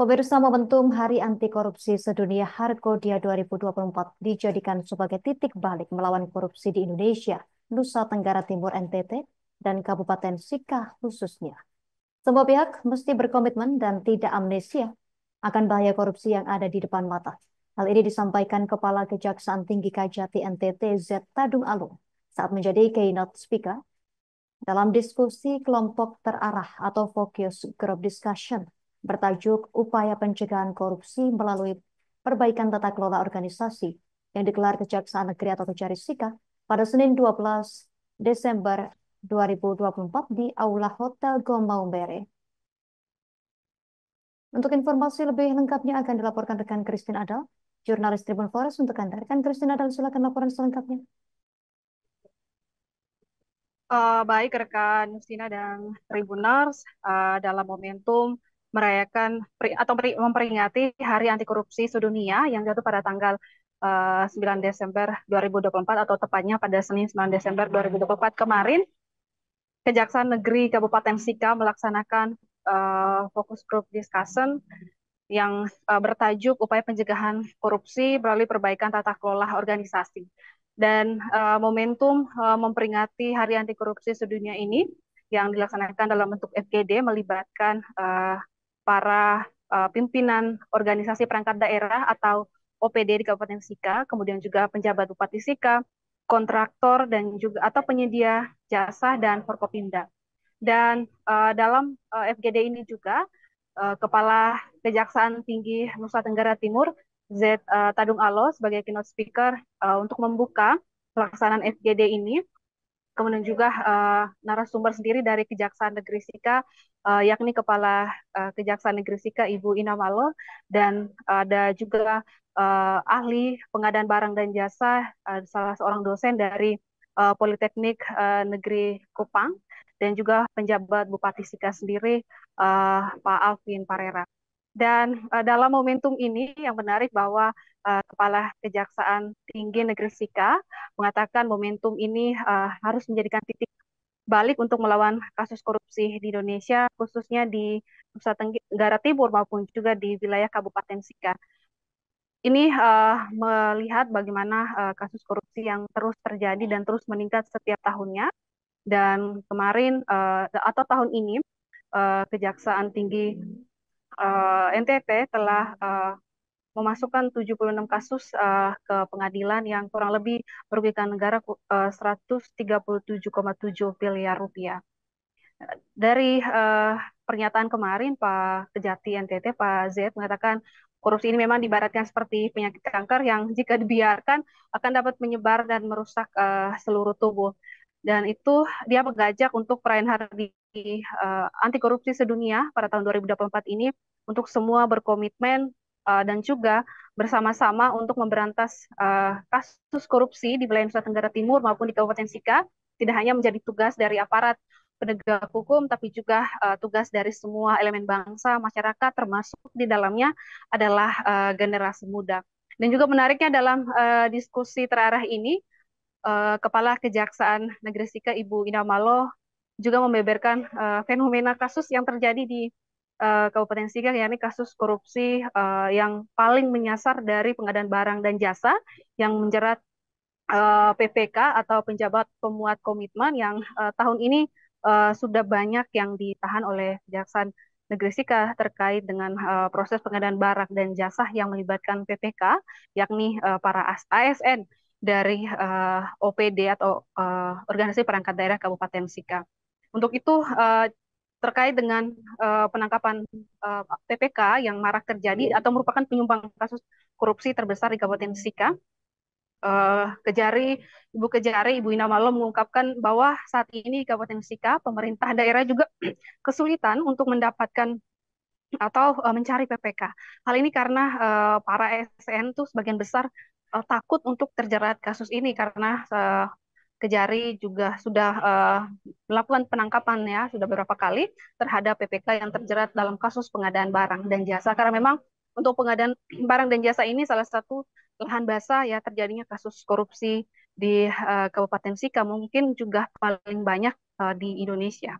Pemirsa, momentum Hari Anti Korupsi Sedunia Harkodia 2024 dijadikan sebagai titik balik melawan korupsi di Indonesia, Nusa Tenggara Timur NTT, dan Kabupaten Sika khususnya. Semua pihak mesti berkomitmen dan tidak amnesia akan bahaya korupsi yang ada di depan mata. Hal ini disampaikan Kepala Kejaksaan Tinggi Kajati NTT Z. Tadung Alung saat menjadi keynote speaker dalam diskusi kelompok terarah atau focus group discussion bertajuk Upaya Pencegahan Korupsi melalui Perbaikan Tata Kelola Organisasi yang digelar Kejaksaan Negeri atau Kejari Sika pada Senin 12 Desember 2024 di Aula Hotel Gomaumbere. Untuk informasi lebih lengkapnya akan dilaporkan rekan Christine Adal, jurnalis Tribun Forest untuk Anda. Rekan Christine Adal, silakan laporan selengkapnya. Baik rekan Justina dan Tribuners, dalam momentum merayakan memperingati Hari Anti Korupsi Sedunia yang jatuh pada tanggal 9 Desember 2024 atau tepatnya pada Senin 9 Desember 2024 kemarin, Kejaksaan Negeri Kabupaten Sika melaksanakan fokus group discussion yang bertajuk Upaya Pencegahan Korupsi melalui Perbaikan Tata Kelola Organisasi. Dan momentum memperingati Hari Anti Korupsi Sedunia ini yang dilaksanakan dalam bentuk FGD melibatkan para pimpinan organisasi perangkat daerah atau OPD di Kabupaten Sika, kemudian juga penjabat Bupati Sika, kontraktor dan juga atau penyedia jasa dan Forkopimda. Dan dalam FGD ini juga Kepala Kejaksaan Tinggi Nusa Tenggara Timur Z. Tadung Alo sebagai keynote speaker untuk membuka pelaksanaan FGD ini. Kemudian juga narasumber sendiri dari Kejaksaan Negeri Sika, yakni Kepala Kejaksaan Negeri Sika Ibu Ina Malo, dan ada juga ahli pengadaan barang dan jasa, salah seorang dosen dari Politeknik Negeri Kupang, dan juga penjabat Bupati Sika sendiri, Pak Alvin Parera. Dan dalam momentum ini yang menarik bahwa Kepala Kejaksaan Tinggi Negeri Sika mengatakan momentum ini harus menjadikan titik balik untuk melawan kasus korupsi di Indonesia, khususnya di Nusa Tenggara Timur maupun juga di wilayah Kabupaten Sika. Ini melihat bagaimana kasus korupsi yang terus terjadi dan terus meningkat setiap tahunnya. Dan kemarin atau tahun ini Kejaksaan Tinggi NTT telah memasukkan 76 kasus ke pengadilan yang kurang lebih merugikan negara 137,7 miliar rupiah. Dari pernyataan kemarin Pak Kejati NTT, Pak Z mengatakan korupsi ini memang diibaratkan seperti penyakit kanker yang jika dibiarkan akan dapat menyebar dan merusak seluruh tubuh. Dan itu dia mengajak untuk perayaan Hari Anti Korupsi Sedunia pada tahun 2024 ini untuk semua berkomitmen dan juga bersama-sama untuk memberantas kasus korupsi di wilayah Nusa Tenggara Timur maupun di Kabupaten Sika, tidak hanya menjadi tugas dari aparat penegak hukum, tapi juga tugas dari semua elemen bangsa, masyarakat, termasuk di dalamnya adalah generasi muda. Dan juga menariknya dalam diskusi terarah ini, Kepala Kejaksaan Negeri Sika Ibu Ina Malo juga membeberkan fenomena kasus yang terjadi di Kabupaten Sika, yakni kasus korupsi yang paling menyasar dari pengadaan barang dan jasa yang menjerat PPK atau penjabat pemuat komitmen yang tahun ini sudah banyak yang ditahan oleh Kejaksaan Negeri Sika terkait dengan proses pengadaan barang dan jasa yang melibatkan PPK, yakni para ASN dari OPD atau Organisasi Perangkat Daerah Kabupaten Sika. Untuk itu terkait dengan penangkapan PPK yang marak terjadi atau merupakan penyumbang kasus korupsi terbesar di Kabupaten Sika, Ibu Kejari, Ibu Ina Malo mengungkapkan bahwa saat ini Kabupaten Sika, pemerintah daerah juga kesulitan untuk mendapatkan atau mencari PPK. Hal ini karena para ASN itu sebagian besar takut untuk terjerat kasus ini karena Kejari juga sudah melakukan penangkapan ya sudah beberapa kali terhadap PPK yang terjerat dalam kasus pengadaan barang dan jasa, karena memang untuk pengadaan barang dan jasa ini salah satu lahan basah ya terjadinya kasus korupsi di Kabupaten Sika, mungkin juga paling banyak di Indonesia.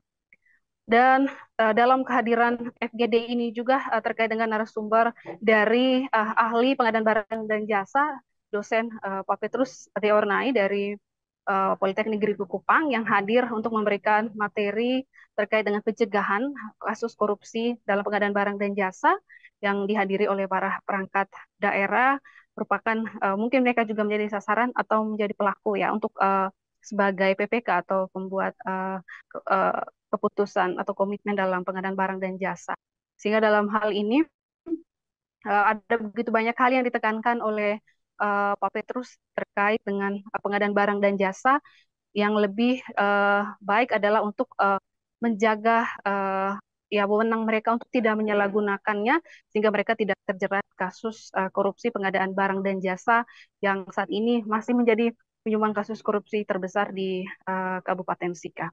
Dan dalam kehadiran FGD ini juga terkait dengan narasumber dari ahli pengadaan barang dan jasa, dosen Pak Petrus Deornai dari Politeknik Negeri Kupang yang hadir untuk memberikan materi terkait dengan pencegahan kasus korupsi dalam pengadaan barang dan jasa yang dihadiri oleh para perangkat daerah, merupakan mungkin mereka juga menjadi sasaran atau menjadi pelaku ya untuk sebagai PPK atau pembuat keputusan atau komitmen dalam pengadaan barang dan jasa. Sehingga dalam hal ini ada begitu banyak hal yang ditekankan oleh Pak Petrus terkait dengan pengadaan barang dan jasa yang lebih baik adalah untuk menjaga ya wewenang mereka untuk tidak menyalahgunakannya sehingga mereka tidak terjerat kasus korupsi pengadaan barang dan jasa yang saat ini masih menjadi penyumbang kasus korupsi terbesar di Kabupaten Sika.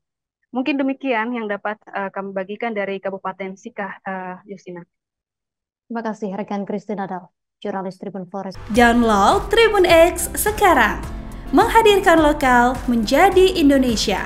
Mungkin demikian yang dapat kami bagikan dari Kabupaten Sika, Justina. Terima kasih rekan Christine Nadal, jurnalis Tribun Flores. Download Tribun X sekarang, menghadirkan lokal menjadi Indonesia.